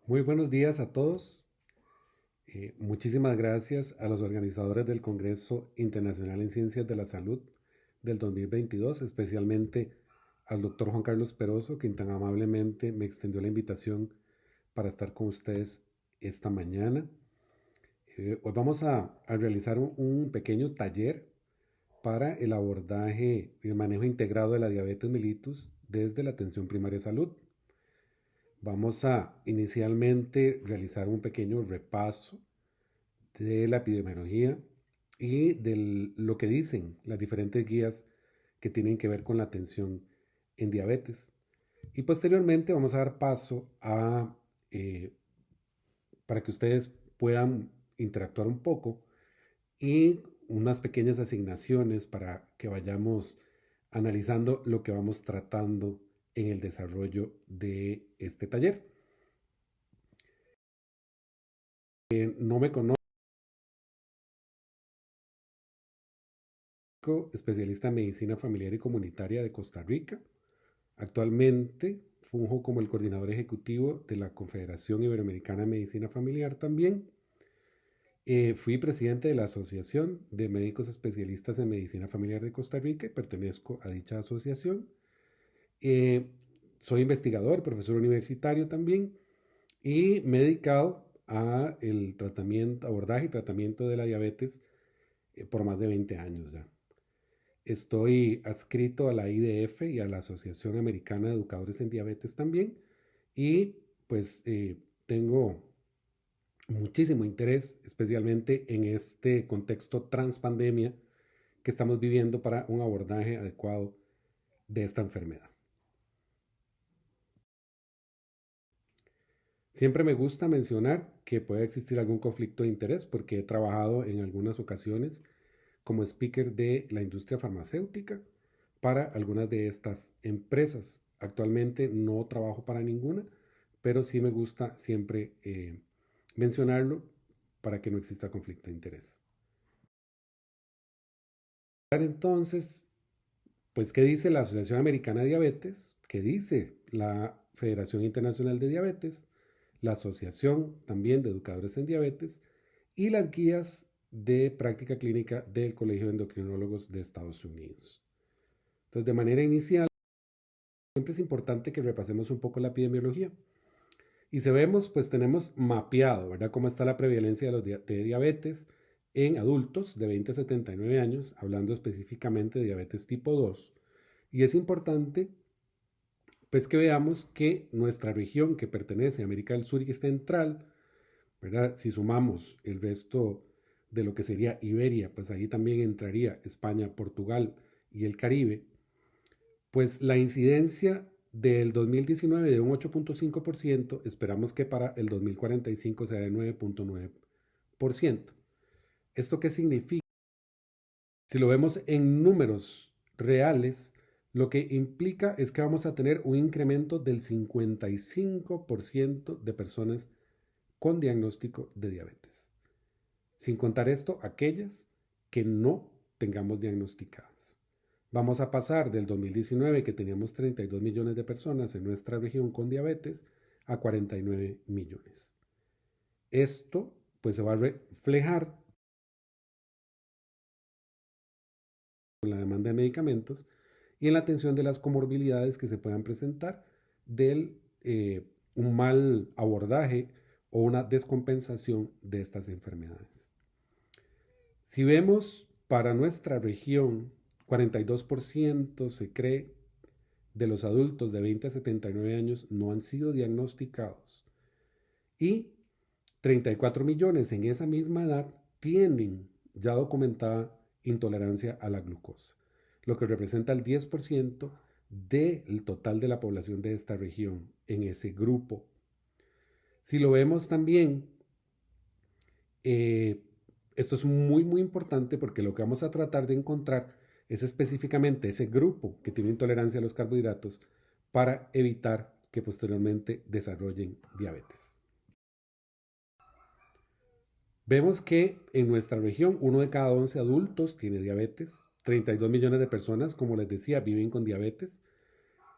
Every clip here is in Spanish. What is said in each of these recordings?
Muy buenos días a todos. Muchísimas gracias a los organizadores del Congreso Internacional en Ciencias de la Salud del 2022, especialmente al doctor Juan Carlos Peroso, quien tan amablemente me extendió la invitación para estar con ustedes esta mañana. Hoy vamos a realizar un pequeño taller para el abordaje y el manejo integrado de la diabetes mellitus desde la atención primaria de salud. Vamos a inicialmente realizar un pequeño repaso de la epidemiología y de lo que dicen las diferentes guías que tienen que ver con la atención en diabetes. Y posteriormente vamos a dar paso eh, para que ustedes puedan interactuar un poco y unas pequeñas asignaciones para que vayamos analizando lo que vamos tratando en el desarrollo de este taller. No me conozco, especialista en medicina familiar y comunitaria de Costa Rica. Actualmente funjo como el coordinador ejecutivo de la Confederación Iberoamericana de Medicina Familiar también. Fui presidente de la Asociación de Médicos Especialistas en Medicina Familiar de Costa Rica y pertenezco a dicha asociación. Eh, Soy investigador, profesor universitario también y me he dedicado a el tratamiento, abordaje y tratamiento de la diabetes por más de 20 años ya. Estoy adscrito a la IDF y a la Asociación Americana de Educadores en Diabetes también. Y pues tengo muchísimo interés, especialmente en este contexto transpandemia que estamos viviendo para un abordaje adecuado de esta enfermedad. Siempre me gusta mencionar que puede existir algún conflicto de interés porque he trabajado en algunas ocasiones como speaker de la industria farmacéutica para algunas de estas empresas. Actualmente no trabajo para ninguna, pero sí me gusta siempre mencionarlo para que no exista conflicto de interés. Entonces, pues, ¿qué dice la Asociación Americana de Diabetes? ¿Qué dice la Federación Internacional de Diabetes? La Asociación también de Educadores en Diabetes y las guías de práctica clínica del Colegio de Endocrinólogos de Estados Unidos. Entonces, de manera inicial, siempre es importante que repasemos un poco la epidemiología. Y si vemos, pues tenemos mapeado, ¿verdad?, cómo está la prevalencia de diabetes en adultos de 20 a 79 años, hablando específicamente de diabetes tipo 2. Y es importante, pues, que veamos que nuestra región, que pertenece a América del Sur y Central, ¿verdad?, si sumamos el resto de lo que sería Iberia, pues ahí también entraría España, Portugal y el Caribe, pues la incidencia del 2019 de un 8.5%, esperamos que para el 2045 sea de 9.9%. ¿Esto qué significa? Si lo vemos en números reales, lo que implica es que vamos a tener un incremento del 55% de personas con diagnóstico de diabetes. Sin contar esto, aquellas que no tengamos diagnosticadas. Vamos a pasar del 2019, que teníamos 32 millones de personas en nuestra región con diabetes, a 49 millones. Esto pues se va a reflejar en la demanda de medicamentos y en la atención de las comorbilidades que se puedan presentar del un mal abordaje o una descompensación de estas enfermedades. Si vemos para nuestra región, 42% se cree de los adultos de 20 a 79 años no han sido diagnosticados y 34 millones en esa misma edad tienen ya documentada intolerancia a la glucosa, lo que representa el 10% del total de la población de esta región en ese grupo. Si lo vemos también, eh, esto es muy importante porque lo que vamos a tratar de encontrar es específicamente ese grupo que tiene intolerancia a los carbohidratos para evitar que posteriormente desarrollen diabetes. Vemos que en nuestra región 1 de cada 11 adultos tiene diabetes, 32 millones de personas, como les decía, viven con diabetes.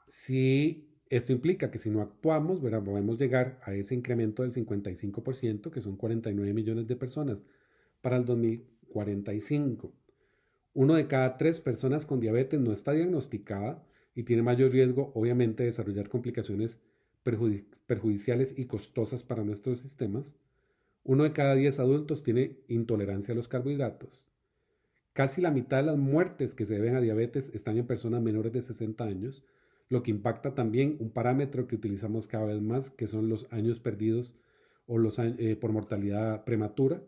Si Esto implica que si no actuamos, ¿verdad? Podemos llegar a ese incremento del 55%, que son 49 millones de personas para el 2045. Uno de cada tres personas con diabetes no está diagnosticada y tiene mayor riesgo, obviamente, de desarrollar complicaciones perjudiciales y costosas para nuestros sistemas. Uno de cada 10 adultos tiene intolerancia a los carbohidratos. Casi la mitad de las muertes que se deben a diabetes están en personas menores de 60 años, lo que impacta también un parámetro que utilizamos cada vez más, que son los años perdidos o por mortalidad prematura.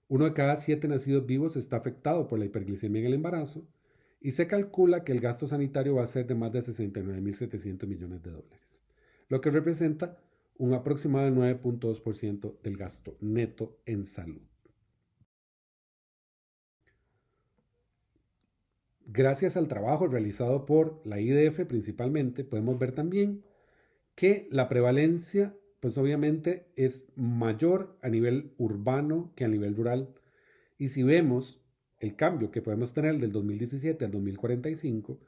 Uno de cada 7 nacidos vivos está afectado por la hiperglicemia en el embarazo y se calcula que el gasto sanitario va a ser de más de 69.700 millones de dólares, lo que representa un aproximado del 9.2% del gasto neto en salud. Gracias al trabajo realizado por la IDF principalmente, podemos ver también que la prevalencia, pues obviamente es mayor a nivel urbano que a nivel rural. Y si vemos el cambio que podemos tener del 2017 al 2045,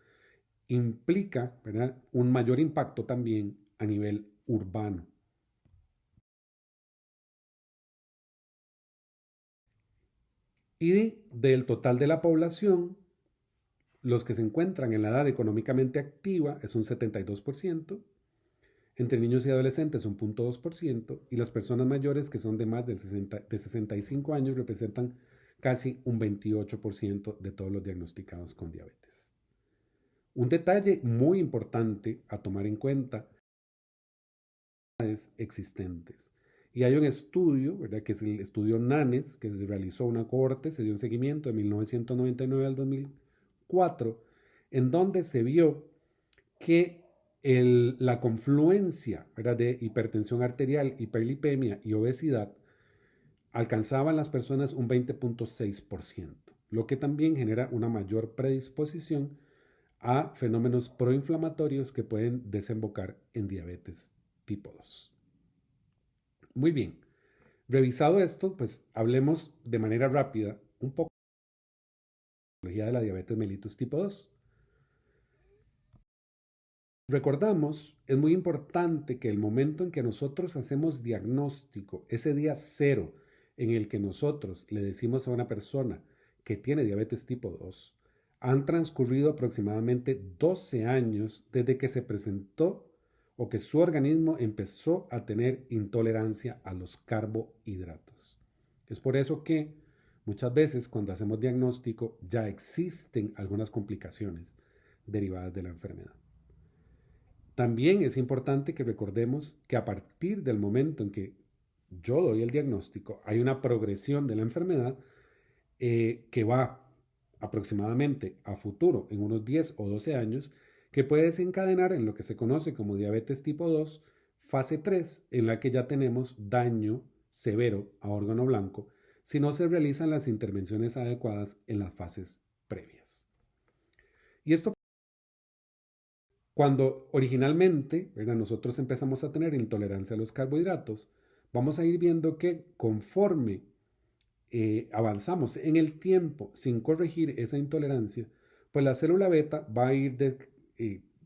implica, ¿verdad?, un mayor impacto también a nivel urbano. Y del total de la población, los que se encuentran en la edad económicamente activa es un 72%, entre niños y adolescentes un 0.2%, y las personas mayores que son de más de 65 años representan casi un 28% de todos los diagnosticados con diabetes. Un detalle muy importante a tomar en cuenta es existentes. Y hay un estudio, ¿verdad?, que es el estudio NANES, que se realizó una cohorte, se dio un seguimiento de 1999 al 2004, en donde se vio que la confluencia, ¿verdad?, de hipertensión arterial, hiperlipemia y obesidad alcanzaba en las personas un 20.6%, lo que también genera una mayor predisposición a fenómenos proinflamatorios que pueden desembocar en diabetes tipo 2. Muy bien, revisado esto, pues hablemos de manera rápida un poco de la patología de la diabetes mellitus tipo 2. Recordamos, es muy importante que el momento en que nosotros hacemos diagnóstico, ese día cero en el que nosotros le decimos a una persona que tiene diabetes tipo 2, han transcurrido aproximadamente 12 años desde que se presentó o que su organismo empezó a tener intolerancia a los carbohidratos. Es por eso que muchas veces cuando hacemos diagnóstico ya existen algunas complicaciones derivadas de la enfermedad. También es importante que recordemos que a partir del momento en que yo doy el diagnóstico, hay una progresión de la enfermedad que va aproximadamente a futuro, en unos 10 o 12 años, que puede desencadenar en lo que se conoce como diabetes tipo 2, fase 3, en la que ya tenemos daño severo a órgano blanco si no se realizan las intervenciones adecuadas en las fases previas. Y esto cuando originalmente, ¿verdad?, nosotros empezamos a tener intolerancia a los carbohidratos, vamos a ir viendo que conforme avanzamos en el tiempo sin corregir esa intolerancia, pues la célula beta va a ir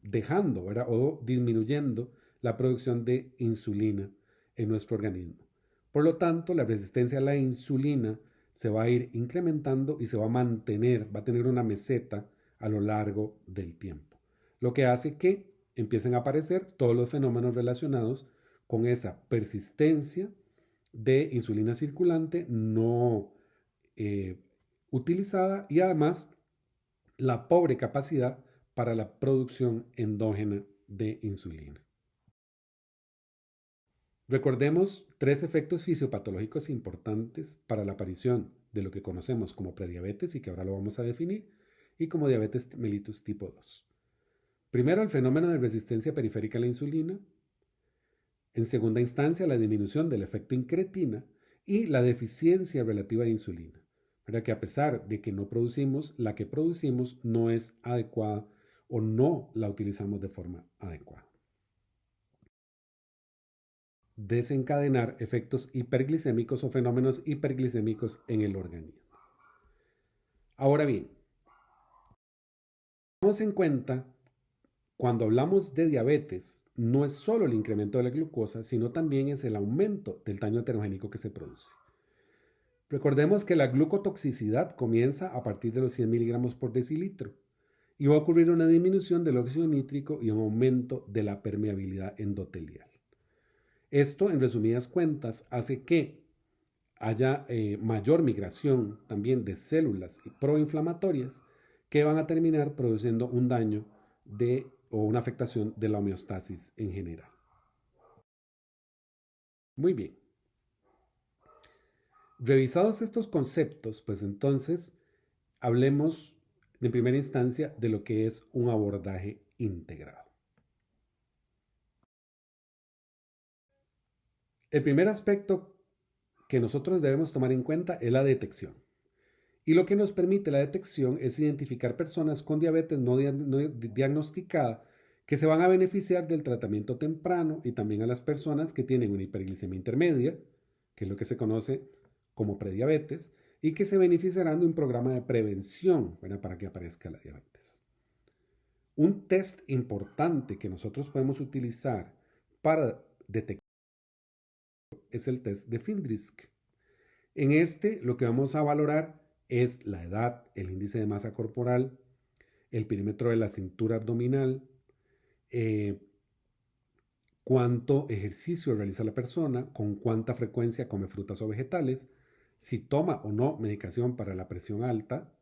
dejando, ¿verdad?, o disminuyendo la producción de insulina en nuestro organismo. Por lo tanto, la resistencia a la insulina se va a ir incrementando y se va a mantener, va a tener una meseta a lo largo del tiempo, lo que hace que empiecen a aparecer todos los fenómenos relacionados con esa persistencia de insulina circulante no utilizada y además la pobre capacidad para la producción endógena de insulina. Recordemos 3 efectos fisiopatológicos importantes para la aparición de lo que conocemos como prediabetes y que ahora lo vamos a definir, y como diabetes mellitus tipo 2. Primero, el fenómeno de resistencia periférica a la insulina. En segunda instancia, la disminución del efecto incretina y la deficiencia relativa de insulina. ¿Verdad? Que a pesar de que no producimos, la que producimos no es adecuada o no la utilizamos de forma adecuada. Desencadenar efectos hiperglicémicos o fenómenos hiperglicémicos en el organismo. Ahora bien, tomemos en cuenta Cuando hablamos de diabetes, no es solo el incremento de la glucosa, sino también es el aumento del daño heterogénico que se produce. Recordemos que la glucotoxicidad comienza a partir de los 100 miligramos por decilitro y va a ocurrir una disminución del óxido nítrico y un aumento de la permeabilidad endotelial. Esto, en resumidas cuentas, hace que haya mayor migración también de células proinflamatorias que van a terminar produciendo un daño o una afectación de la homeostasis en general. Muy bien. Revisados estos conceptos, pues entonces hablemos en primera instancia de lo que es un abordaje integrado. El primer aspecto que nosotros debemos tomar en cuenta es la detección. Y lo que nos permite la detección es identificar personas con diabetes no diagnosticada que se van a beneficiar del tratamiento temprano y también a las personas que tienen una hiperglicemia intermedia, que es lo que se conoce como prediabetes, y que se beneficiarán de un programa de prevención, ¿verdad?, para que aparezca la diabetes. Un test importante que nosotros podemos utilizar para detectar es el test de Findrisk. En este lo que vamos a valorar es la edad, el índice de masa corporal, el perímetro de la cintura abdominal, cuánto ejercicio realiza la persona, con cuánta frecuencia come frutas o vegetales, si toma o no medicación para la presión alta,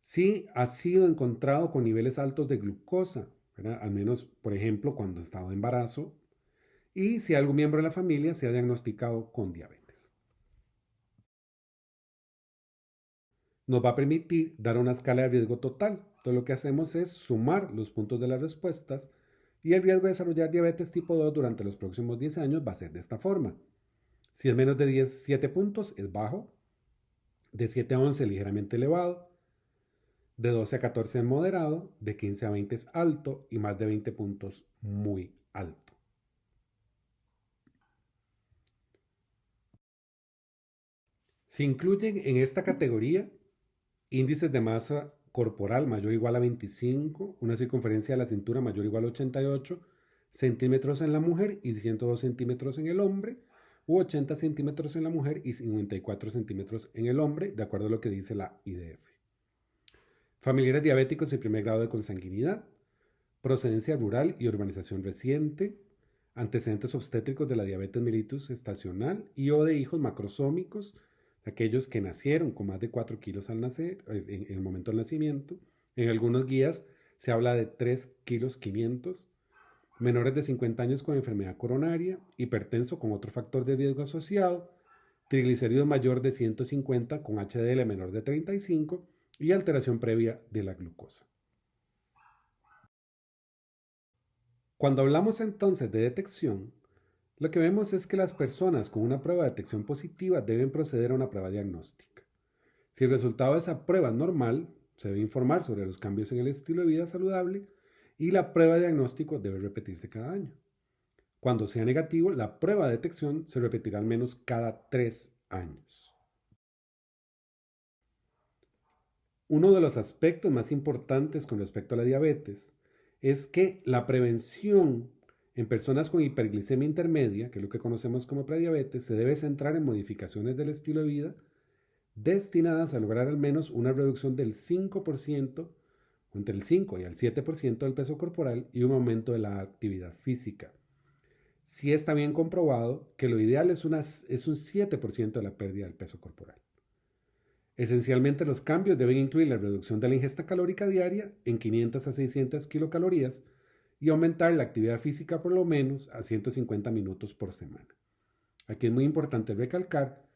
si ha sido encontrado con niveles altos de glucosa, ¿verdad?, al menos, por ejemplo, cuando estaba en embarazo, y si algún miembro de la familia se ha diagnosticado con diabetes. Nos va a permitir dar una escala de riesgo total. Entonces lo que hacemos es sumar los puntos de las respuestas y el riesgo de desarrollar diabetes tipo 2 durante los próximos 10 años va a ser de esta forma. Si es menos de 7 puntos es bajo, de 7 a 11 ligeramente elevado, de 12 a 14 es moderado, de 15 a 20 es alto y más de 20 puntos muy alto. Se incluyen en esta categoría índices de masa corporal mayor o igual a 25, una circunferencia de la cintura mayor o igual a 88 centímetros en la mujer y 102 centímetros en el hombre, u 80 centímetros en la mujer y 54 centímetros en el hombre, de acuerdo a lo que dice la IDF. Familiares diabéticos en primer grado de consanguinidad, procedencia rural y urbanización reciente, antecedentes obstétricos de la diabetes mellitus estacional y o de hijos macrosómicos, aquellos que nacieron con más de 4 kilos al nacer, en el momento del nacimiento. En algunas guías se habla de 3 kilos 500, menores de 50 años con enfermedad coronaria, hipertenso con otro factor de riesgo asociado, triglicéridos mayor de 150 con HDL menor de 35 y alteración previa de la glucosa. Cuando hablamos entonces de detección, lo que vemos es que las personas con una prueba de detección positiva deben proceder a una prueba diagnóstica. Si el resultado de esa prueba es normal, se debe informar sobre los cambios en el estilo de vida saludable y la prueba de diagnóstico debe repetirse cada año. Cuando sea negativo, la prueba de detección se repetirá al menos cada 3 años. Uno de los aspectos más importantes con respecto a la diabetes es que la prevención en personas con hiperglicemia intermedia, que es lo que conocemos como prediabetes, se debe centrar en modificaciones del estilo de vida destinadas a lograr al menos una reducción del 5%, entre el 5 y el 7% del peso corporal y un aumento de la actividad física. Sí está bien comprobado que lo ideal es un 7% de la pérdida del peso corporal. Esencialmente los cambios deben incluir la reducción de la ingesta calórica diaria en 500 a 600 kilocalorías y aumentar la actividad física por lo menos a 150 minutos por semana. Aquí es muy importante recalcar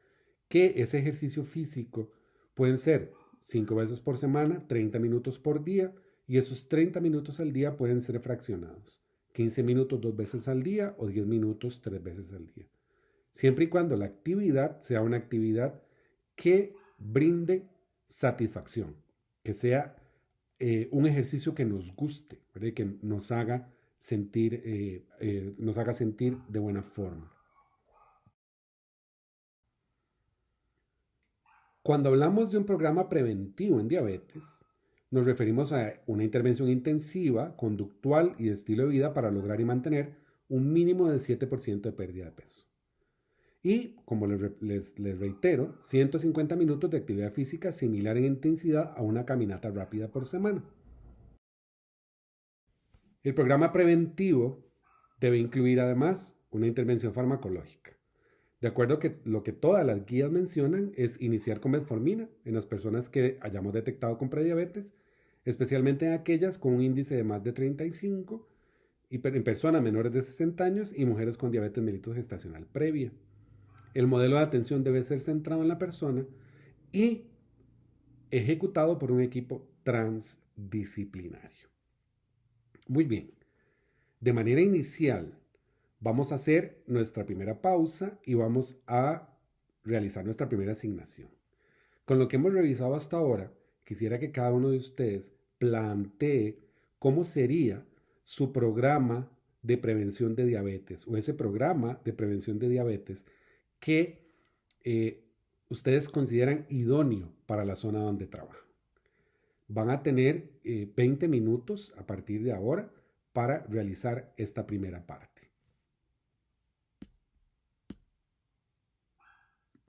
que ese ejercicio físico pueden ser 5 veces por semana, 30 minutos por día, y esos 30 minutos al día pueden ser fraccionados. 15 minutos 2 veces al día o 10 minutos 3 veces al día. Siempre y cuando la actividad sea una actividad que brinde satisfacción, que sea un ejercicio que nos guste, ¿verdad?, que nos haga sentir de buena forma. Cuando hablamos de un programa preventivo en diabetes, nos referimos a una intervención intensiva, conductual y de estilo de vida para lograr y mantener un mínimo de 7% de pérdida de peso. Y, como les reitero, 150 minutos de actividad física similar en intensidad a una caminata rápida por semana. El programa preventivo debe incluir además una intervención farmacológica. De acuerdo a lo que todas las guías mencionan, es iniciar con metformina en las personas que hayamos detectado con prediabetes, especialmente en aquellas con un índice de más de 35 y en personas menores de 60 años y mujeres con diabetes mellitus gestacional previa. El modelo de atención debe ser centrado en la persona y ejecutado por un equipo transdisciplinario. Muy bien, de manera inicial vamos a hacer nuestra primera pausa y vamos a realizar nuestra primera asignación. Con lo que hemos revisado hasta ahora, quisiera que cada uno de ustedes plantee cómo sería su programa de prevención de diabetes o ese programa de prevención de diabetes que ustedes consideran idóneo para la zona donde trabajan. Van a tener 20 minutos a partir de ahora para realizar esta primera parte.